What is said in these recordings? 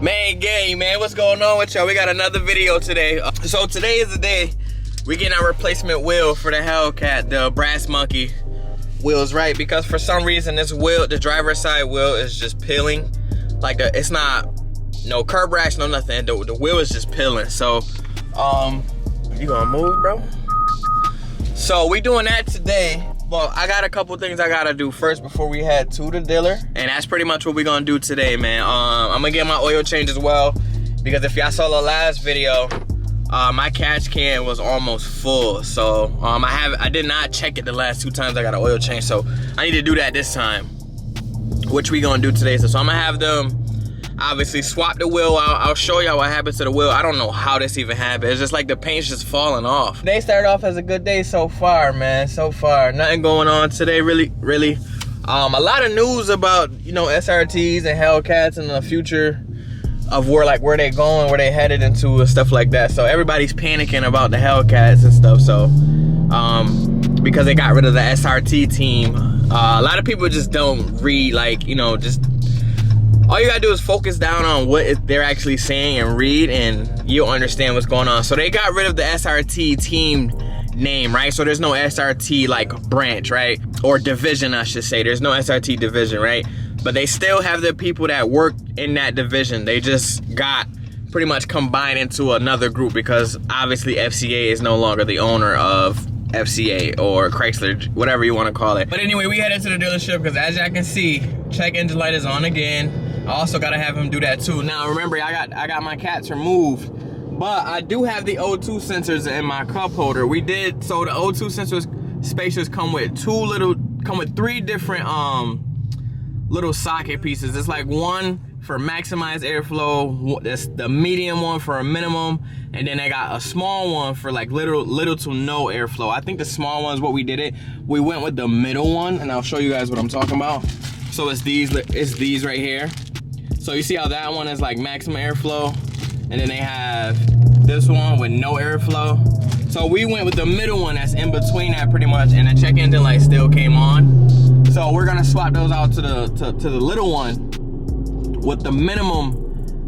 Man, gang, man, what's going on with y'all? We got another video today. So today is the day we getting our replacement wheel for the Hellcat, the brass monkey wheels, right? Because for some reason this wheel, the driver's side wheel, is just peeling. Like it's not no curb rash, no nothing. The wheel is just peeling. So you gonna move, bro? So we doing that today. Well, I got a couple things I gotta do first before we head to the dealer. And that's pretty much what we're gonna do today, man. I'm gonna get my oil change as well, because if y'all saw the last video, my catch can was almost full. So I did not check it the last 2 times I got an oil change. So I need to do that this time, which we gonna do today. So I'm gonna have them obviously swap the wheel out. I'll show y'all what happens to the wheel. I don't know how this even happened. It's just like the paint's just falling off. They started off as a good day so far, man. So far, nothing going on today, really. A lot of news about, you know, SRTs and Hellcats and the future of where they going, where they headed into and stuff like that. So everybody's panicking about the Hellcats and stuff. So because they got rid of the SRT team, a lot of people just don't read, like, you know, just all you gotta do is focus down on what they're actually saying and read, and you'll understand what's going on. So they got rid of the SRT team name, right? So there's no SRT like branch, right? Or division, I should say. There's no SRT division, right? But they still have the people that work in that division. They just got pretty much combined into another group, because obviously FCA is no longer the owner of FCA or Chrysler, whatever you want to call it. But anyway, we headed to the dealership because, as y'all can see, check engine light is on again. I also gotta have him do that too. Now remember, I got my cats removed, but I do have the O2 sensors in my cup holder. So the O2 sensors spacers come with 3 different little socket pieces. It's like one for maximized airflow, that's the medium one for a minimum, and then I got a small one for like little to no airflow. I think the small one is what we did it. We went with the middle one, and I'll show you guys what I'm talking about. So it's these right here. So you see how that one is like maximum airflow, and then they have this one with no airflow. So we went with the middle one that's in between that pretty much, and the check engine light still came on. So we're gonna swap those out to the little one with the minimum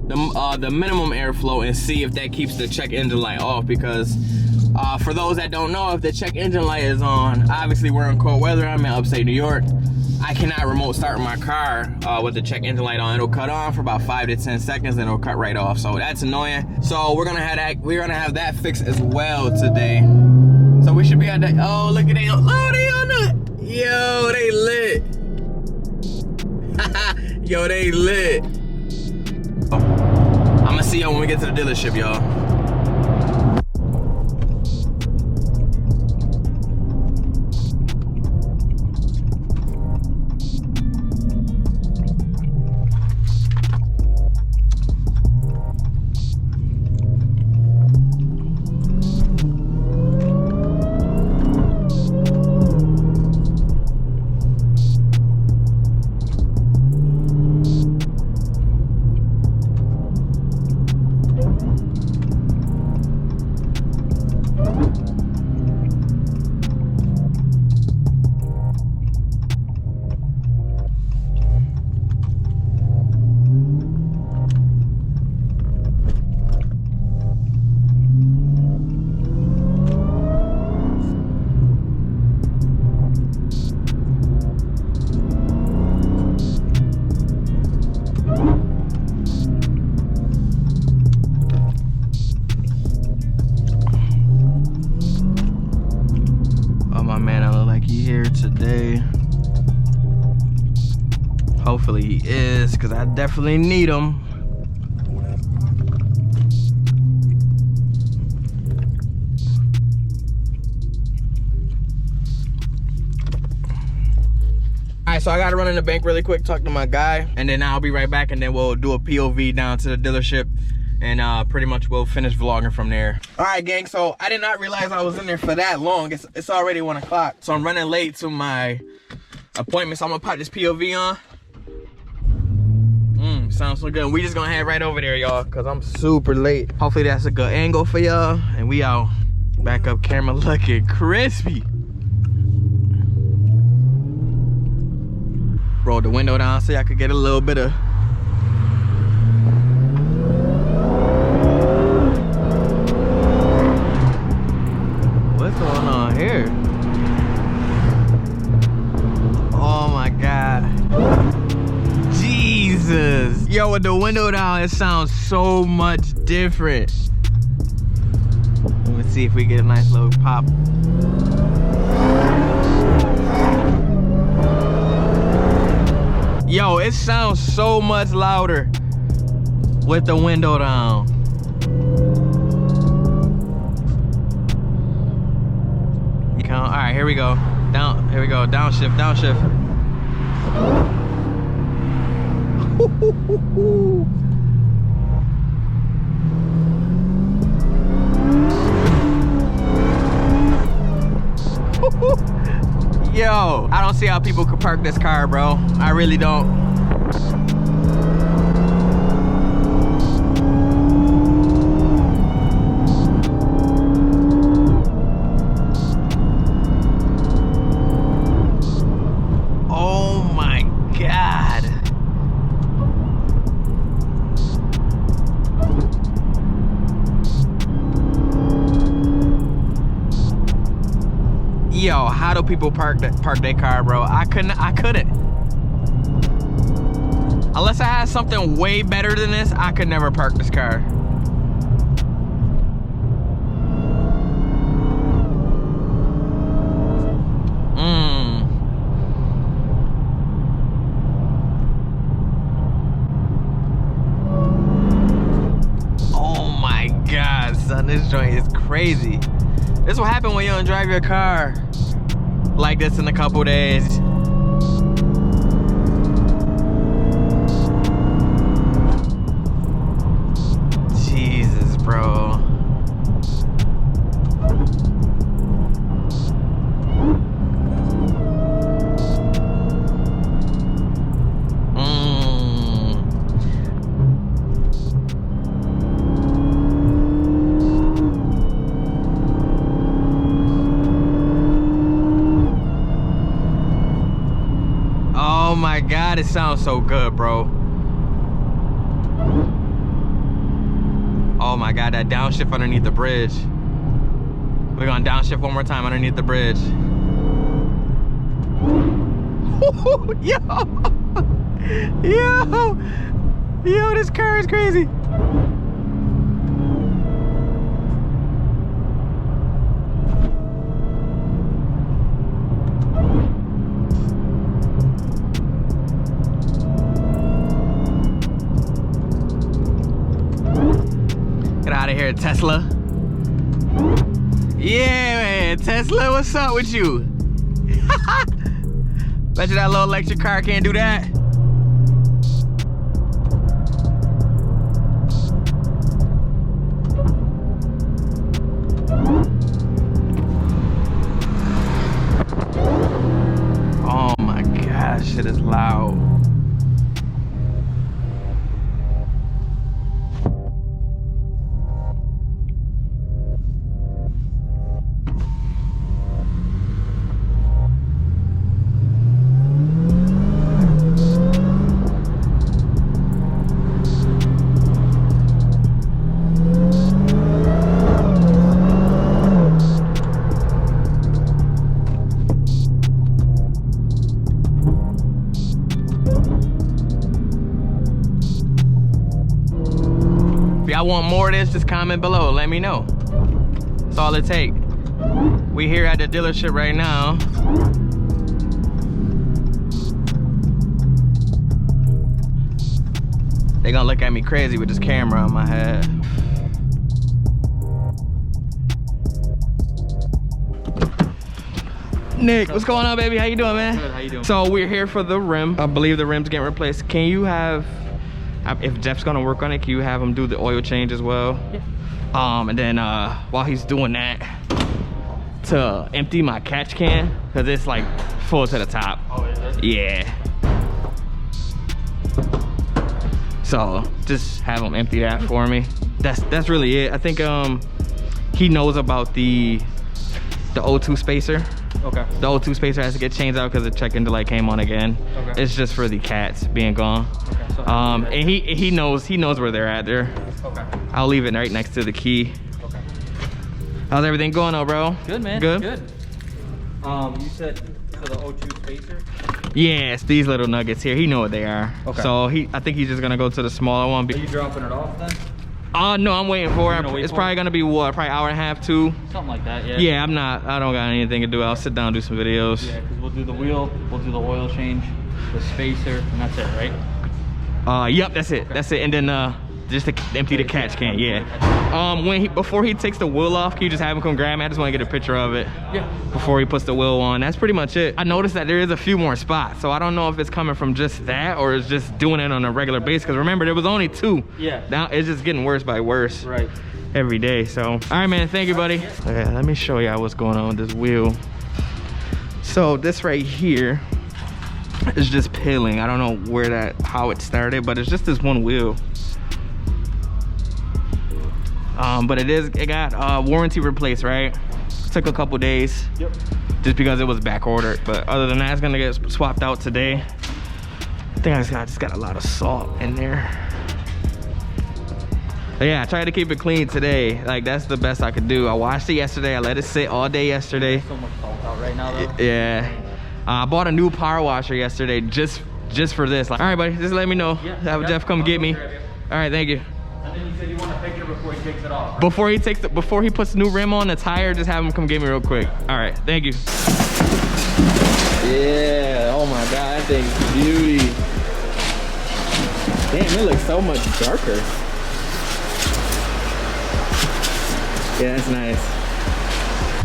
airflow, and see if that keeps the check engine light off. Because for those that don't know, if the check engine light is on, obviously we're in cold weather. I'm in upstate New York. I cannot remote start my car with the check engine light on. It'll cut on for about 5 to 10 seconds, and it'll cut right off. So that's annoying. So we're gonna have that fixed as well today. So we should be at that. Oh, look at they on the. Yo, they lit. Yo, they lit. I'ma see y'all when we get to the dealership, y'all. Today, hopefully he is, because I definitely need him. Alright, so I gotta run in the bank really quick, talk to my guy, and then I'll be right back, and then we'll do a POV down to the dealership, and pretty much we'll finish vlogging from there. All right, gang, so I did not realize I was in there for that long. It's already 1 o'clock, so I'm running late to my appointment, so I'm gonna pop this POV on. Sounds so good. We just gonna head right over there, y'all, because I'm super late. Hopefully that's a good angle for y'all, and we out. Back up camera looking crispy. Roll the window down so y'all could get a little bit of Yo, with the window down, it sounds so much different. Let's see if we get a nice little pop. Yo, it sounds so much louder with the window down. All right, here we go. Down, here we go. Downshift, downshift. Yo, I don't see how people could park this car, bro. I really don't. Yo, how do people park their car, bro? I couldn't. Unless I had something way better than this, I could never park this car. Oh my God, son, this joint is crazy. This will happen when you don't drive your car like this in a couple days. Jesus, bro. Oh my God, it sounds so good, bro. Oh my God, that downshift underneath the bridge. We're gonna downshift one more time underneath the bridge. Yo, yo, this car is crazy. Get out of here, Tesla. Yeah, man, Tesla, what's up with you? Bet you that little electric car can't do that. Oh my gosh, shit is loud. If y'all want more of this, just comment below, let me know. That's all it takes. We here at the dealership right now. They gonna look at me crazy with this camera on my head. Nick, what's going on, baby? How you doing, man? Good, how you doing? So we're here for the rim. I believe the rim's getting replaced. Can you have, if Jeff's gonna work on it, can you have him do the oil change as well? Yeah. And then while he's doing that, to empty my catch can, cause it's like full to the top. Oh, is it? Yeah. So just have him empty that for me. That's really it. I think he knows about the O2 spacer. Okay. The O2 spacer has to get changed out because the check engine light came on again. Okay. It's just for the cats being gone. Okay. So And he knows where they're at there. okay. I'll leave it right next to the key. Okay. How's everything going, though, bro? Good, man. Good. Good. You said for the O2 spacer. Yeah, it's these little nuggets here. He know what they are. Okay. So I think he's just gonna go to the smaller one. Are you dropping it off then? No, I'm waiting for it. It's probably gonna be what, probably hour and a half, 2. Something like that, yeah. Yeah, I don't got anything to do. I'll sit down and do some videos. Yeah, because we'll do the wheel, we'll do the oil change, the spacer, and that's it, right? Yep, that's it. Okay. That's it. And then just to empty the catch can, yeah. Before he takes the wheel off, can you just have him come grab me? I just want to get a picture of it. Yeah. Before he puts the wheel on. That's pretty much it. I noticed that there is a few more spots, so I don't know if it's coming from just that or it's just doing it on a regular basis. Because remember, there was only 2. Yeah. Now it's just getting worse by worse. Right. Every day. So, all right, man. Thank you, buddy. Okay, let me show y'all what's going on with this wheel. So this right here is just peeling. I don't know how it started, but it's just this one wheel. But it got warranty replaced, right? Took a couple days. Yep. Just because it was back ordered. But other than that, it's gonna get swapped out today. I think I just got a lot of salt in there. But yeah, I tried to keep it clean today. Like, that's the best I could do. I washed it yesterday. I let it sit all day yesterday. There's so much salt out right now, though. Yeah. I bought a new power washer yesterday just for this. Like, all right, buddy, just let me know. Yeah, Have Jeff come get me. All right, thank you. And then you said you want a picture before he takes it off. Right? Before he puts the new rim on the tire, just have him come get me real quick. All right, thank you. Yeah, oh my God, that thing's beauty. Damn, it looks so much darker. Yeah, that's nice.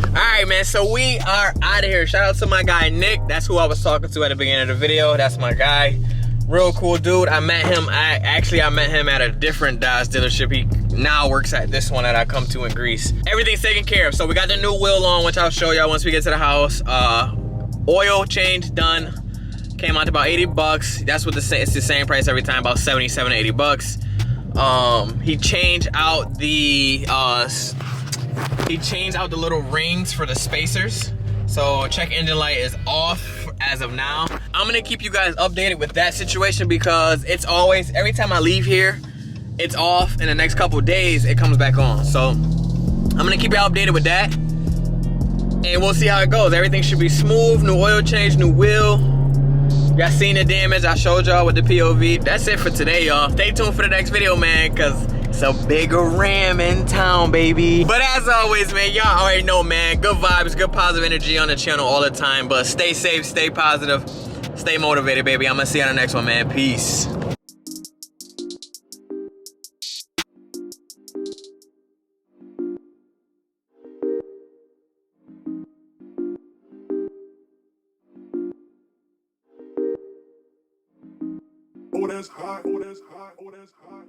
All right, man, so we are out of here. Shout out to my guy, Nick. That's who I was talking to at the beginning of the video. That's my guy. Real cool dude. I met him at a different Dodge dealership. He now works at this one that I come to in Greece. Everything's taken care of. So we got the new wheel on, which I'll show y'all once we get to the house. Oil change done. Came out to about 80 bucks. That's what it's the same price every time, about 77 to 80 bucks. He changed out the little rings for the spacers. So check engine light is off as of now. I'm gonna keep you guys updated with that situation because it's always, every time I leave here, it's off. In the next couple days, it comes back on. So I'm gonna keep you updated with that. And we'll see how it goes. Everything should be smooth, new oil change, new wheel. Y'all seen the damage I showed y'all with the POV. That's it for today, y'all. Stay tuned for the next video, man, because it's a bigger Ram in town, baby. But as always, man, y'all already know, man, good vibes, good positive energy on the channel all the time. But stay safe, stay positive, stay motivated, baby. I'm gonna see you on the next one, man. Peace. Oh, that's hot. Oh, that's hot. Oh, that's hot.